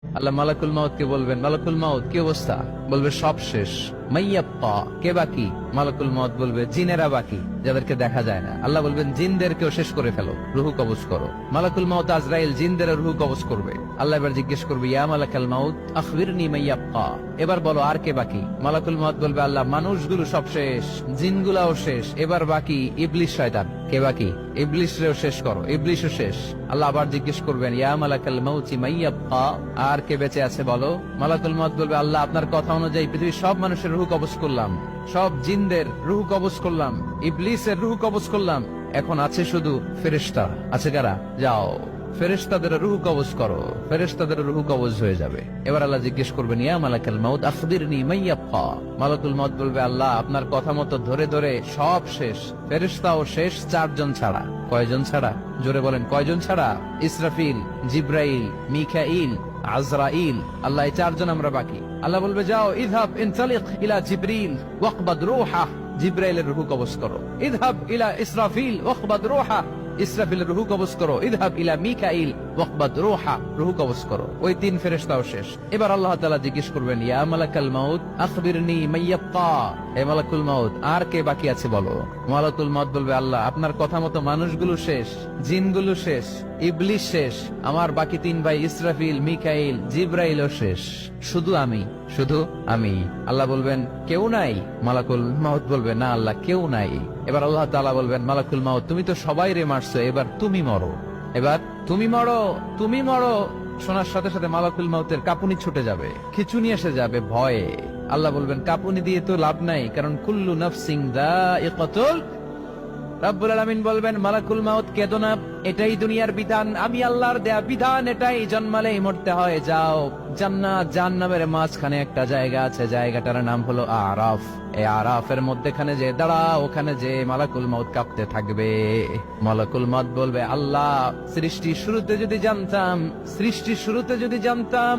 আল্লাহ মালাকুল মাউত কে বলবেন, মালাকুল মাউত কি অবস্থা? বলবে সব শেষ। মাইয়াপ্পা, কে বাকি? মালাকুল মাউত বলবে জিনেরা বাকি, যাদেরকে দেখা যায় না। আল্লাহ বলবেন জিনদেরকেও শেষ করে ফেলো, রুহু কবজ করো। মালাকুল মাউত আজরাইল জিনদের রুহু কবজ করবে। আল্লাহ এবার জিজ্ঞেস করবে, ইয়া মালাকাল মাউত আখবিরনি মাইয়াপ্পা, এবার বলো আর কে বাকি? মালাকুল মাউত বলবে, আল্লাহ মানুষগুলো সব শেষ, জিনগুলাও শেষ, এবার বাকি ইবলিস শয়তান। কে বাকি? ইবলিসরেও শেষ করো, ইবলিসও শেষ। আল্লাহ আবার জিজ্ঞেস করবেন, ইয়া মালাকাল মাউতি মাইয়াব্বা, আর কে বেঁচে আছে বলো? মালাকুল মাউত বলবে, আল্লাহ আপনার কথা অনুযায়ী পৃথিবীর সব মানুষের রূহ কবজ করলাম, সব জিনদের রূহ কবজ করলাম, ইবলিসের রূহ কবজ করলাম, এখন আছে শুধু ফেরেশতা। আছে কারা? যাও ফেরেশতাদের রূহ কবজ করো। ফেরেশতাদের রূহ কবজ হয়ে যাবে। এবার আল্লাহ জিজ্ঞেস করবেন, ইয়া মালাকাল মাউত আখবিরনি মাইয়াব্বা। মালাকুল মাউত বলবে, আল্লাহ আপনার কথা মতো ধরে ধরে সব শেষ, ফেরেশতাও শেষ, 4 জন ছাড়া। কয়জন ছাড়া? জোরে বলেন, কয়জন ছাড়া? ইসরাফিল, জিব্রাইল, মিকাইল, আজরাইল। আল্লাহ এই 4 জন আমরা বাকি। আল্লাহ বলবে, যাও ইযহাব ইনতালিক ইলা জিবরিল ওয়াকবাদ রূহা, জিব্রাইলের রূহ কবজ করো। ইযহাব ইলা ইসরাফিল ওয়াকবাদ রূহা, ইসরাফিলের রূহ কবজ করো। ইযহাব ইলা মিকাইল ওয়াকবাদ রূহা, রূহ কবজ করো। ওই 3 ফেরেশতাও শেষ। এবার আল্লাহ তাআলা জিজ্ঞেস করবেন, ইয়া মালাকাল মাউত আখবিরনি মাইয়াব্বা, হে মালাকুল মাউত আর কে বাকি আছে বলো? মালাকুল মাউত বলবে, আল্লাহ আপনার কথা মতো মানুষগুলো শেষ, জিনগুলো শেষ, ইবলিস শেষ, আমার বাকি 3 ভাই ইসরাফিল, মিকাইল, জিব্রাইলও শেষ, শুধু আমি, শুধু আমি। আল্লাহ বলবেন, কেউ নাই? মালাকুল মাউত বলবে, না আল্লাহ কেউ নাই। এবার আল্লাহ তাআলা বলবেন, মালাকুল মাউত তুমি তো সবাই রে মারছো, এবার তুমি মরো, এবার তুমি মরো, তুমি মরো। শোনার সাথে সাথে মালাকুল মাউতের কাঁপুনি ছুটে যাবে, খিঁচুনি এসে যাবে ভয়ে। আল্লাহ বলবেন, কাঁপুনি দিয়ে তো লাভ নাই, কারণ কুল্লু নাফসিন যায়িকাতুল। রব্বুল আলামিন বলবেন, মালাকুল মাউত কেঁদো না, এটাই দুনিয়ার বিধান, আমি আল্লাহর দেয়া বিধান, এটাই জন্মালেই মরতে হয়। যাও জান্নাত জাহান্নামের মাঝখানে একটা জায়গা আছে, জায়গাটার নাম হলো আরাফ। এই আরাফের মধ্যখানে যে দাঁড়াও, ওখানে যে মালাকুল মাউত কাঁপতে থাকবে। মালাকুল মাউত বলবে, আল্লাহ সৃষ্টির শুরুতে যদি জানতাম, সৃষ্টির শুরুতে যদি জানতাম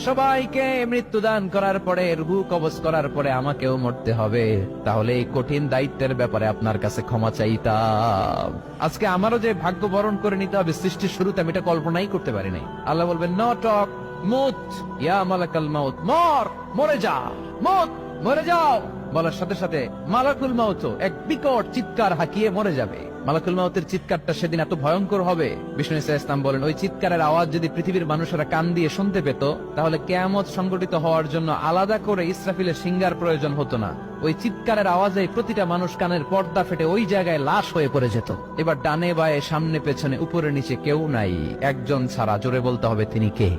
সবাইকে মৃত্যুদান করার পরে, রূহ কবজ করার পরে আমাকেও মরতে হবে, তাহলে এই কঠিন দায়িত্বের ব্যাপারে আপনার কাছে ক্ষমা চাইতাম। আজকে আমারও যে ভাগ্য বরণ করে নিতে হবে সৃষ্টির শুরুতে, আমি এটা কল্পনাই করতে পারি নাই। আল্লাহ বলবেন, নো টক, মুত ইয়া মালাকাল মাউত, মর, মরে যা, মুত, মরে যাও। বলার সাথে সাথে মালাকুল মাউত এক বিকট চিৎকার হাঁকিয়ে মরে যাবে। মালাকুল মাউতের চিৎকারটা সেদিন এত ভয়ঙ্কর হবে, বিষ্ণু ইসা ইসলাম বলেন, ওই চিৎকারের আওয়াজ যদি পৃথিবীর মানুষেরা কান দিয়ে শুনতে পেত, তাহলে কিয়ামত সংগঠিত হওয়ার জন্য আলাদা করে ইসরাফিলের সিঙ্গার প্রয়োজন হতো না। ওই চিৎকারের আওয়াজে প্রতিটা মানুষ কানের পর্দা ফেটে ওই জায়গায় লাশ হয়ে পড়ে যেত। এবার ডানে বায়ে সামনে পেছনে উপরে নিচে কেউ নাই, একজন ছাড়া। জোরে বলতে হবে, তিনি কে?